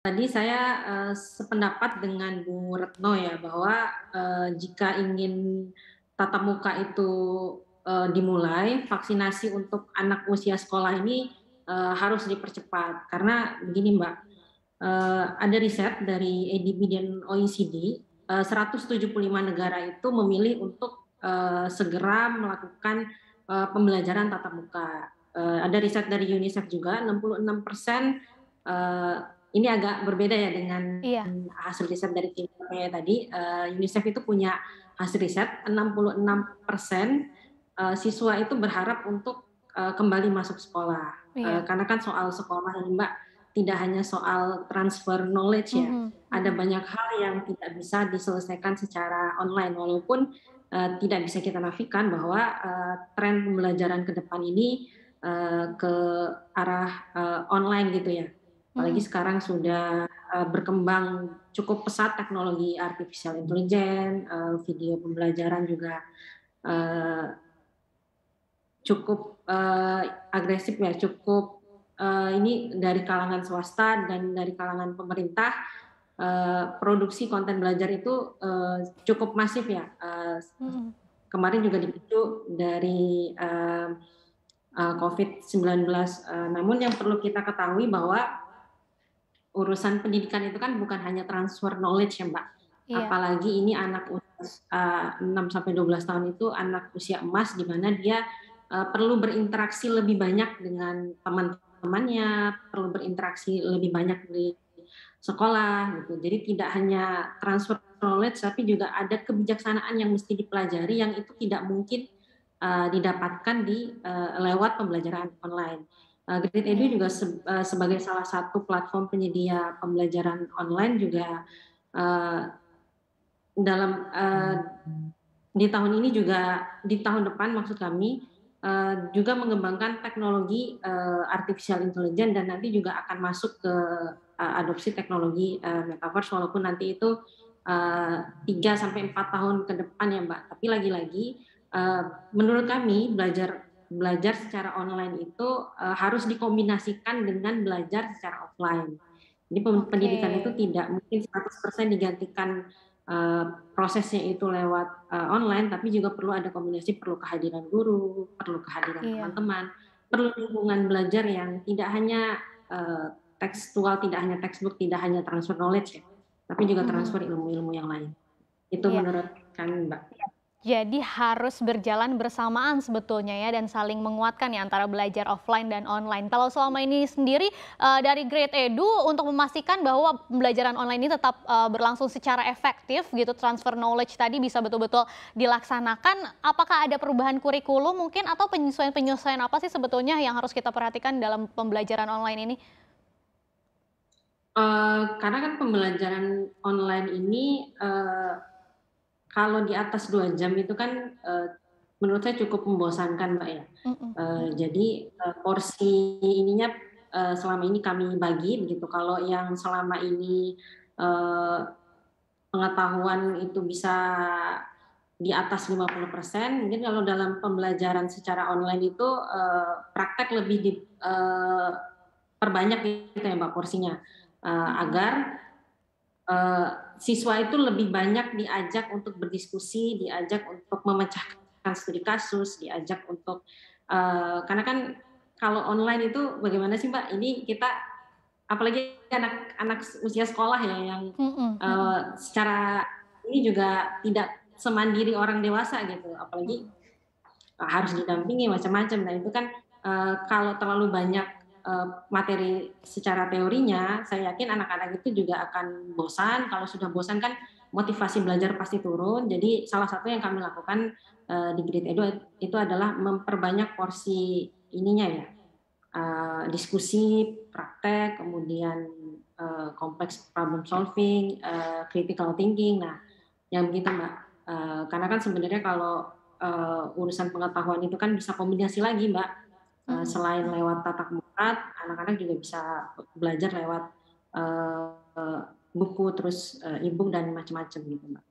Tadi saya, sependapat dengan Bu Retno ya bahwa, jika ingin tatap muka itu, dimulai, vaksinasi untuk anak usia sekolah ini, harus dipercepat. Karena begini Mbak, ada riset dari ADB dan OECD, 175 negara itu memilih untuk, segera melakukan, pembelajaran tatap muka. Ada riset dari UNICEF juga 66%, ini agak berbeda ya dengan Iya, hasil riset dari Timor tadi, UNICEF itu punya hasil riset 66%, siswa itu berharap untuk, kembali masuk sekolah. iya. Karena kan soal sekolah ini Mbak, tidak hanya soal transfer knowledge ya, Mhm, ada mhm. banyak hal yang tidak bisa diselesaikan secara online walaupun, tidak bisa kita nafikan bahwa, tren pembelajaran ke depan ini, ke arah, online gitu ya. Apalagi Mhm. sekarang sudah, berkembang cukup pesat teknologi artificial intelligence, video pembelajaran juga, eee, cukup, agresif ya, cukup, ini dari kalangan swasta dan dari kalangan pemerintah, produksi konten belajar itu, cukup masif ya, Mhm. kemarin juga dipicu dari, COVID-19, namun yang perlu kita ketahui bahwa urusan pendidikan itu kan bukan hanya transfer knowledge ya, Mbak. Iya, Apalagi ini anak usia, 6 sampai 12 tahun itu anak usia emas di mana dia, perlu berinteraksi lebih banyak dengan teman-temannya, perlu berinteraksi lebih banyak di sekolah gitu. Jadi tidak hanya transfer knowledge tapi juga ada kebijaksanaan yang mesti dipelajari yang itu tidak mungkin, didapatkan lewat pembelajaran online. Grid Edu iya, juga sebagai salah satu platform penyedia pembelajaran online juga, eee, dalam, di tahun ini juga di tahun depan maksud kami, juga mengembangkan teknologi, artificial intelligence dan nanti juga akan masuk ke, adopsi teknologi, metaverse walaupun nanti itu, 3 sampai 4 tahun ke depan ya, Mbak. Tapi lagi-lagi, eee, menurut kami belajar belajar secara online itu, harus dikombinasikan dengan belajar secara offline. Jadi oke. pendidikan itu tidak mungkin 100% digantikan, eee, prosesnya itu lewat, online, tapi juga perlu ada kombinasi, perlu kehadiran guru, perlu kehadiran Iya, teman-teman, perlu lingkungan belajar yang tidak hanya, tekstual, tidak hanya textbook, tidak hanya transfer knowledge ya, tapi juga mhm, transfer ilmu-ilmu yang lain. Itu iya. menurut kami, Mbak. Jadi harus berjalan bersamaan sebetulnya ya dan saling menguatkan ya antara belajar offline dan online. Kalau selama ini sendiri, dari Grade Edu untuk memastikan bahwa pembelajaran online ini tetap, berlangsung secara efektif gitu, transfer knowledge tadi bisa betul-betul dilaksanakan, apakah ada perubahan kurikulum mungkin atau penyesuaian-penyesuaian apa sih sebetulnya yang harus kita perhatikan dalam pembelajaran online ini? Karena kan pembelajaran online ini, kalau di atas 2 jam itu kan, menurut saya cukup membosankan, Mbak, ya. Mhm, mhm. Jadi, porsi ininya, selama ini kami bagi begitu, kalau yang selama ini, eee, pengetahuan itu bisa di atas 50%, mungkin kalau dalam pembelajaran secara online itu, praktek lebih perbanyak gitu ya, Mbak, porsinya, Mhm. agar Eee, siswa itu lebih banyak diajak untuk berdiskusi, diajak untuk memecahkan studi kasus, diajak untuk, karena kan kalau online itu bagaimana sih, Mbak, ini kita apalagi anak-anak usia sekolah ya yang, Mhm, mhm. secara ini juga tidak semandiri orang dewasa gitu, apalagi Mhm. harus didampingi macam-macam. Nah itu kan, kalau terlalu banyak, materi secara teorinya, saya yakin anak-anak itu juga akan bosan, kalau sudah bosan kan motivasi belajar pasti turun. Jadi salah satu yang kami lakukan, di Grid Edu itu adalah memperbanyak porsi ininya ya, diskusi, praktek, kemudian, kompleks problem solving, critical thinking. Nah yang begitu, Mbak. Karena kan sebenarnya kalau, urusan pengetahuan itu kan bisa kombinasi lagi, Mbak. Mhm, Selain mhm. lewat tatap muka, anak-anak juga bisa belajar lewat, buku, terus, e-book dan macam-macam gitu, Mbak.